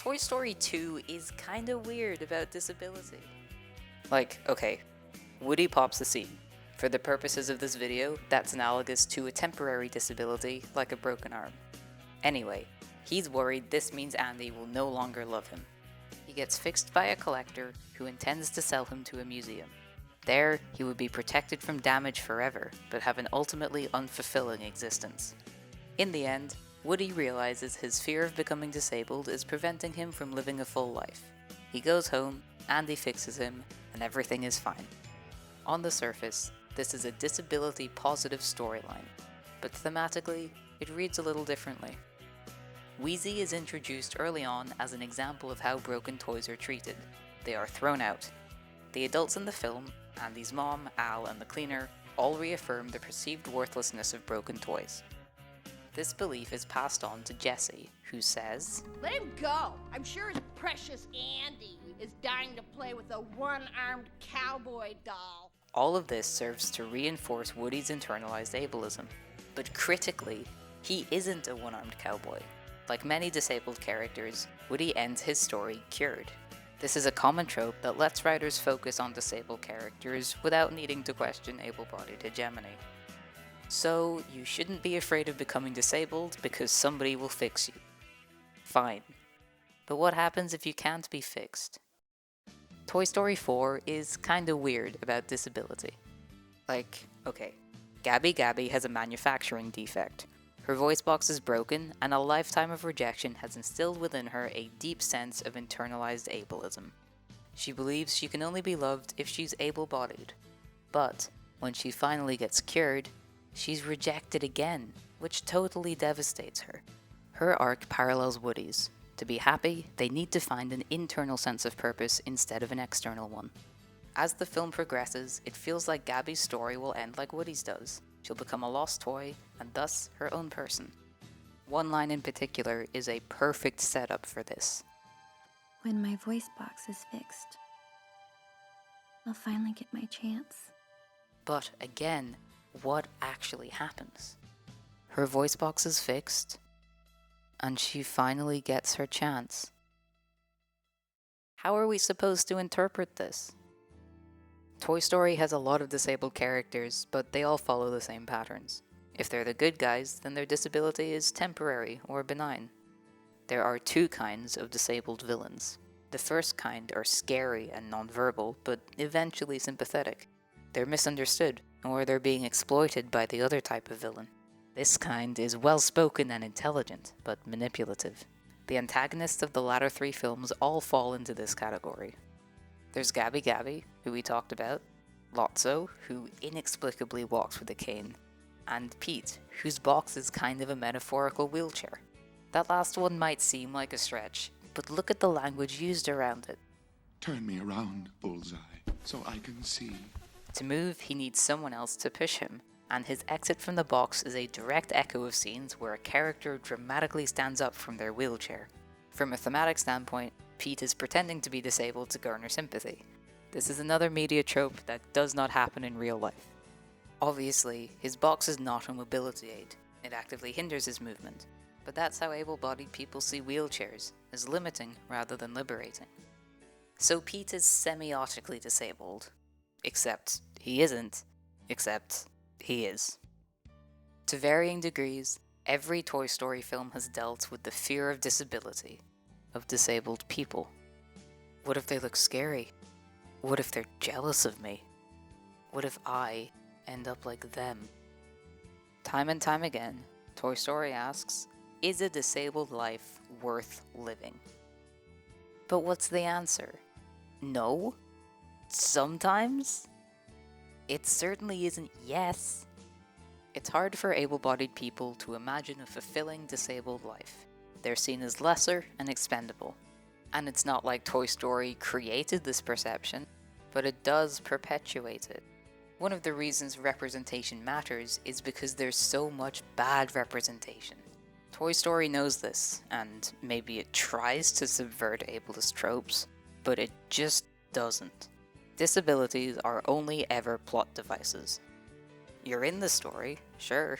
Toy Story 2 is kinda weird about disability. Like, okay, Woody pops the scene. For the purposes of this video, that's analogous to a temporary disability, like a broken arm. Anyway, he's worried this means Andy will no longer love him. He gets fixed by a collector who intends to sell him to a museum. There, he would be protected from damage forever, but have an ultimately unfulfilling existence. In the end, Woody realizes his fear of becoming disabled is preventing him from living a full life. He goes home, Andy fixes him, and everything is fine. On the surface, this is a disability-positive storyline, but thematically, it reads a little differently. Wheezy is introduced early on as an example of how broken toys are treated. They are thrown out. The adults in the film, Andy's mom, Al, and the cleaner, all reaffirm the perceived worthlessness of broken toys. This belief is passed on to Jesse, who says, "Let him go. I'm sure his precious Andy is dying to play with a one-armed cowboy doll." All of this serves to reinforce Woody's internalized ableism. But critically, he isn't a one-armed cowboy. Like many disabled characters, Woody ends his story cured. This is a common trope that lets writers focus on disabled characters without needing to question able-bodied hegemony. So, you shouldn't be afraid of becoming disabled because somebody will fix you. Fine. But what happens if you can't be fixed? Toy Story 4 is kinda weird about disability. Like, okay, Gabby has a manufacturing defect. Her voice box is broken, and a lifetime of rejection has instilled within her a deep sense of internalized ableism. She believes she can only be loved if she's able-bodied. But, when she finally gets cured, she's rejected again, which totally devastates her. Her arc parallels Woody's. To be happy, they need to find an internal sense of purpose instead of an external one. As the film progresses, it feels like Gabby's story will end like Woody's does. She'll become a lost toy, and thus her own person. One line in particular is a perfect setup for this. When my voice box is fixed, I'll finally get my chance. But again, what actually happens? Her voice box is fixed, and she finally gets her chance. How are we supposed to interpret this? Toy Story has a lot of disabled characters, but they all follow the same patterns. If they're the good guys, then their disability is temporary or benign. There are two kinds of disabled villains. The first kind are scary and nonverbal, but eventually sympathetic. They're misunderstood, or they're being exploited by the other type of villain. This kind is well-spoken and intelligent, but manipulative. The antagonists of the latter three films all fall into this category. There's Gabby, who we talked about, Lotso, who inexplicably walks with a cane, and Pete, whose box is kind of a metaphorical wheelchair. That last one might seem like a stretch, but look at the language used around it. Turn me around, Bullseye, so I can see. To move, he needs someone else to push him, and his exit from the box is a direct echo of scenes where a character dramatically stands up from their wheelchair. From a thematic standpoint, Pete is pretending to be disabled to garner sympathy. This is another media trope that does not happen in real life. Obviously, his box is not a mobility aid. It actively hinders his movement. But that's how able-bodied people see wheelchairs, as limiting rather than liberating. So Pete is semiotically disabled. Except he isn't. Except he is. To varying degrees, every Toy Story film has dealt with the fear of disability, of disabled people. What if they look scary? What if they're jealous of me? What if I end up like them? Time and time again, Toy Story asks, is a disabled life worth living? But what's the answer? No? Sometimes? It certainly isn't yes. It's hard for able-bodied people to imagine a fulfilling disabled life. They're seen as lesser and expendable. And it's not like Toy Story created this perception, but it does perpetuate it. One of the reasons representation matters is because there's so much bad representation. Toy Story knows this, and maybe it tries to subvert ableist tropes, but it just doesn't. Disabilities are only ever plot devices. You're in the story, sure,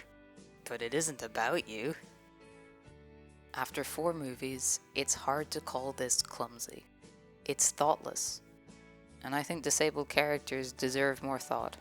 but it isn't about you. After 4 movies, it's hard to call this clumsy. It's thoughtless. And I think disabled characters deserve more thought.